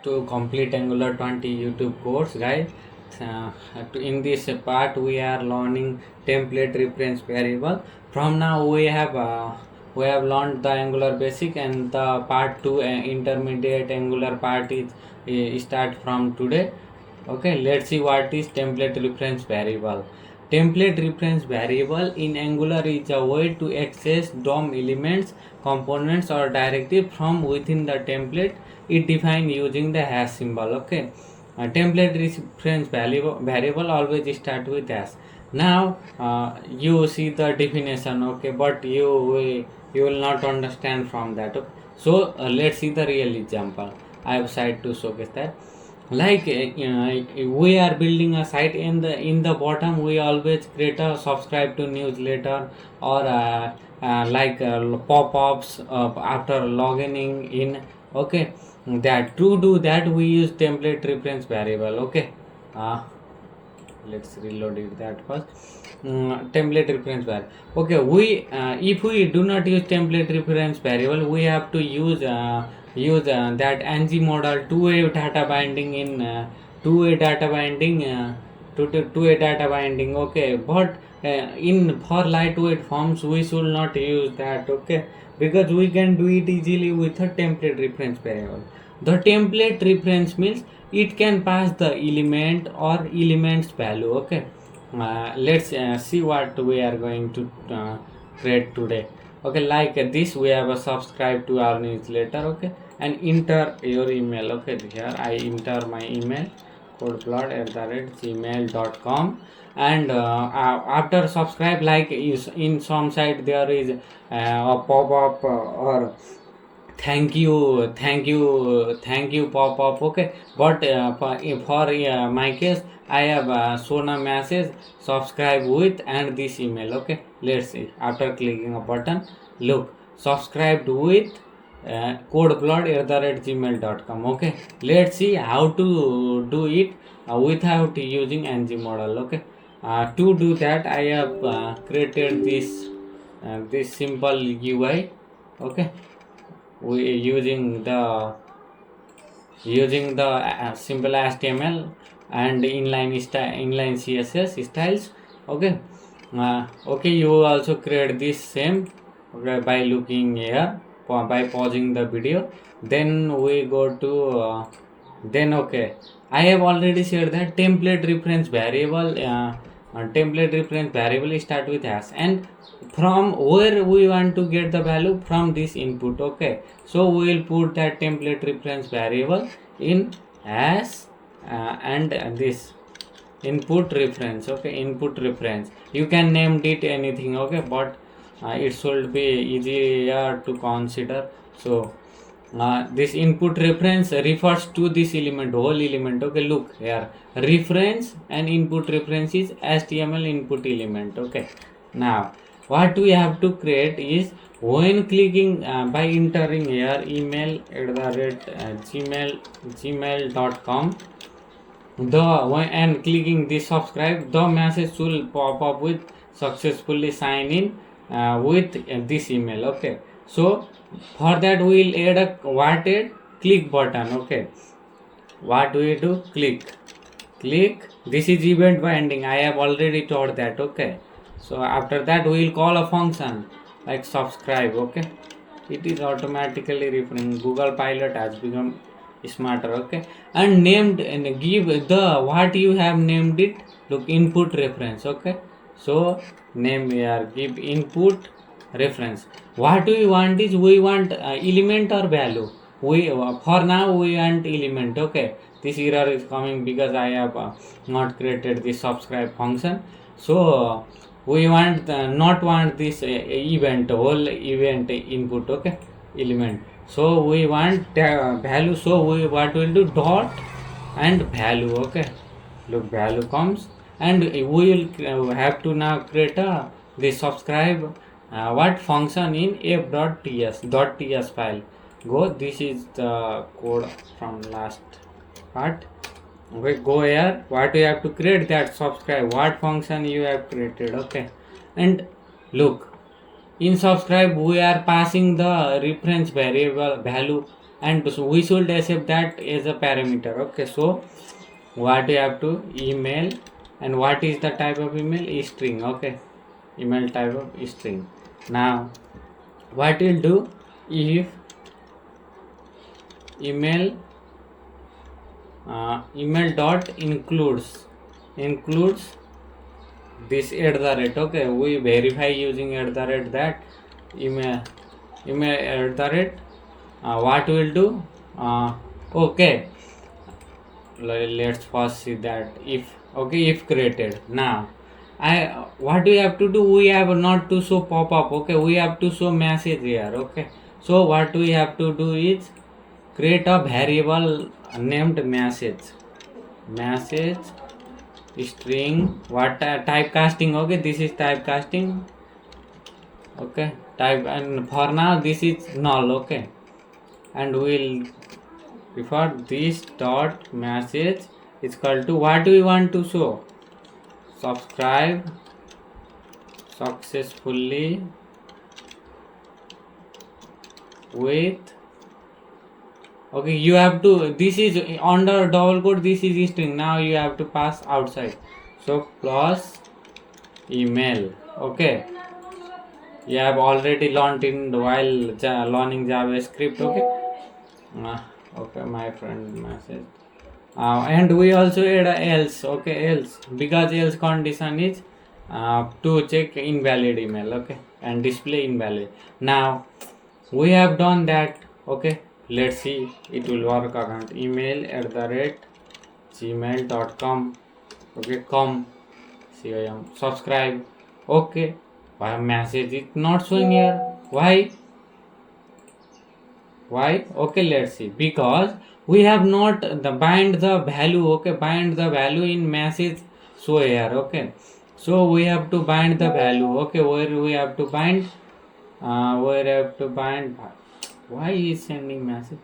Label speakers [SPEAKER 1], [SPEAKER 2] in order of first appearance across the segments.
[SPEAKER 1] to complete Angular 20 YouTube course, guys. In this part we are learning template reference variable. From now we have learned the Angular basic, and the part 2 intermediate Angular part is start from today. Okay, let's see what is template reference variable. Template reference variable in Angular is a way to access DOM elements, components or directive from within the template. It defined using the hash symbol. Okay, template reference variable always start with hash. Now you see the definition, okay, but you will not understand from that. Okay? So let's see the real example. I have tried to showcase that. Like we are building a site, in the bottom we always create a subscribe to newsletter, or pop-ups after logging in. Okay, that to do that we use template reference variable. Okay, let's reload it that first. Template reference variable. Okay, we if we do not use template reference variable, we have to use that ng model two-way data binding in two-way data binding two-way data binding. Okay, but in for lightweight forms we should not use that. Okay, because we can do it easily with a template reference variable. The template reference means it can pass the element or elements value. Okay, let's see what we are going to create today. Okay, like this we have a subscribe to our newsletter. Okay, and enter your email. Okay, here I enter my email, codeblood@gmail.com, and after subscribe, like in some site there is a pop-up or thank you pop up. Okay, but for my case I have shown a message subscribe with and this email. Okay, let's see. After clicking a button, look, subscribed with codeblood@gmail.com. Okay, let's see how to do it without using ng model. Okay, to do that I have created this simple UI. Okay, we using the simple HTML and inline CSS styles. Okay, okay, you also create this same. Okay, by looking here, by pausing the video, then we go to then. Okay, I have already said that template reference variable start with hash, and from where we want to get the value, from this input. Okay, so we will put that template reference variable in hash and this input reference. Okay, input reference, you can name it anything. Okay, but it should be easier to consider. So this input reference refers to this element, whole element. Okay, look here, reference and input reference is HTML input element. Okay, now what we have to create is, when clicking by entering here email @gmail.com, and clicking this subscribe, the message will pop up with successfully sign in with this email. Okay, so for that we will add a click button. Okay, what we do, click. This is event binding, I have already taught that. Okay, so after that we will call a function like subscribe. Okay, it is automatically referring. Google Pilot has become smarter. Okay, and named and give the what you have named it. Look, input reference. Okay, so name here, give input reference. What we want is, we want element or value. We for now we want element. Okay, this error is coming because I have not created this subscribe function. So we want not want this event, whole event input. Okay, element. So we want value. So we what will do, dot and value. Okay, look, value comes, and we will have to now create this subscribe what function in f.ts file. Go, this is the code from last part. Okay, go here, what you have to create, that subscribe, what function you have created. Okay, and look, in subscribe we are passing the reference variable value and so we should accept that as a parameter. Okay, so what we have to email, and what is the type of email? Is string. Okay, email type of string. Now what we'll do, if email email dot includes this @ okay, we verify using @ that email @ what we'll do, okay, let's first see that if, okay, if created. Now what we have to do, we have not to show pop-up, okay, we have to show message here. Okay, so what we have to do is create a variable named message string. What typecasting? Okay, this is typecasting. Okay, type, and for now this is null. Okay, and we'll refer this dot message is equal to what we want to show: subscribe successfully with, okay, you have to, this is under double quote, this is string. Now you have to pass outside, so plus email. Okay, you have already learned in while learning JavaScript. Okay, okay, my friend message, and we also add a else. Okay, else, because else condition is to check invalid email. Okay, and display invalid. Now we have done that. Okay, let's see it will work or not. Email @gmail.com. okay, come see, I am subscribe. Okay, why message is not showing here? Why? Okay, let's see, because we have not the bind the value. Okay, bind the value in message show here. Okay, so we have to bind the value. Okay, where we have to bind, where have to bind, why is sending message,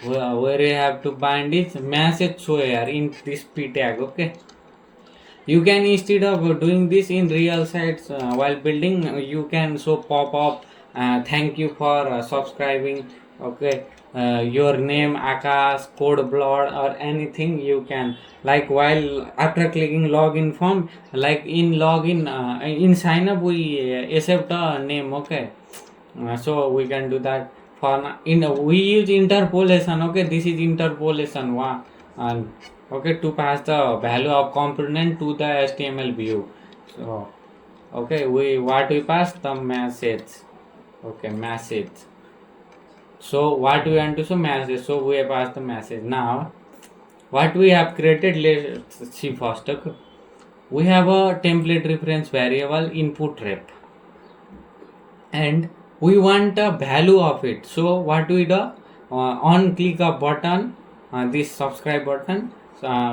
[SPEAKER 1] where you have to bind is message show here in this p tag. Okay, you can, instead of doing this in real sites while building, you can show pop up, thank you for subscribing. Okay, your name Akash, CodeBlood, or anything you can, like while after clicking login form, like in login, in sign up we accept a name. Okay, so we can do that. For in we use interpolation. Okay, this is interpolation. And okay, to pass the value of component to the HTML view. So okay, what we pass the message. Okay, message. So what we want to show? Message. So we pass the message. Now what we have created, let's see first. Okay, we have a template reference variable input rep, and we want a value of it. So what we do, on click a button, this subscribe button,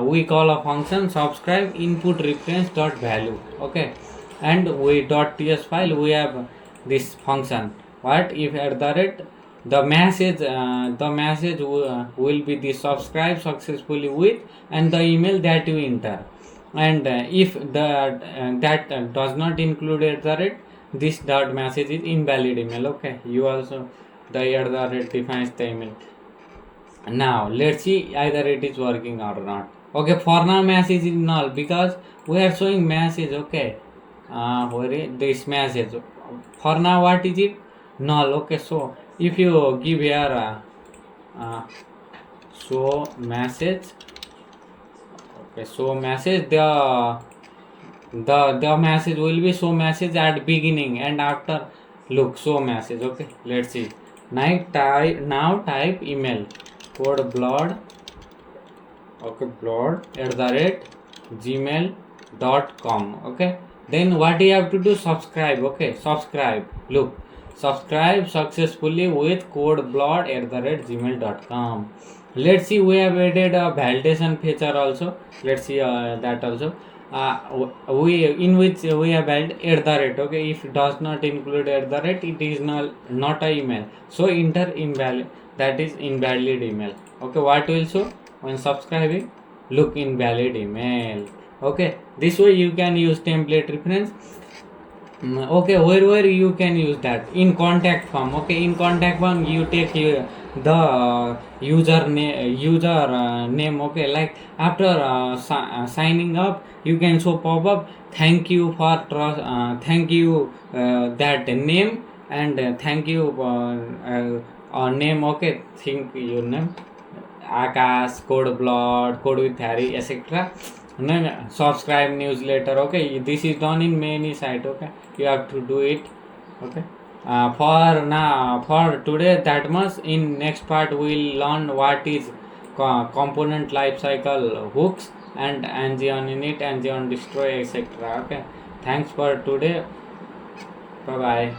[SPEAKER 1] we call a function subscribe input reference dot value. Okay, and we .ts file, we have this function. What if the message will be the subscribe successfully with, and the email that you enter. And if that does not include this dot message is invalid email. Okay, you also the defines the email. Now let's see either it is working or not. Okay, for now message is null because we are showing message. Okay, where is this message? For now what is it? Null. Okay, so if you give here show message, okay, show message, the message will be show message at beginning, and after look show message. Okay, let's see. Now type email CodeBlood, okay, blood @gmail.com. okay, then what you have to do, subscribe. Okay, subscribe, look, subscribe successfully with CodeBlood @gmail.com. let's see, we have added a validation feature also. Let's see that also. We in which we have added @. Okay, if it does not include @, it is not a email, so enter invalid, that is invalid email. Okay, what will show when subscribing? Look, invalid email. Okay, this way you can use template reference. Okay, where you can use that in contact form. Okay, in contact form you take the name. Okay, like after signing up, you can show pop-up, thank you for trust, thank you that name, and thank you name. Okay, think your name, Akash, CodeBlood, Code with Harry, etc. Then subscribe newsletter. Okay, this is done in many site. Okay, you have to do it. Okay. For today that much. In next part we'll learn what is component life cycle, hooks, and Angion init, Angion destroy, etc. Okay. Thanks for today. Bye bye.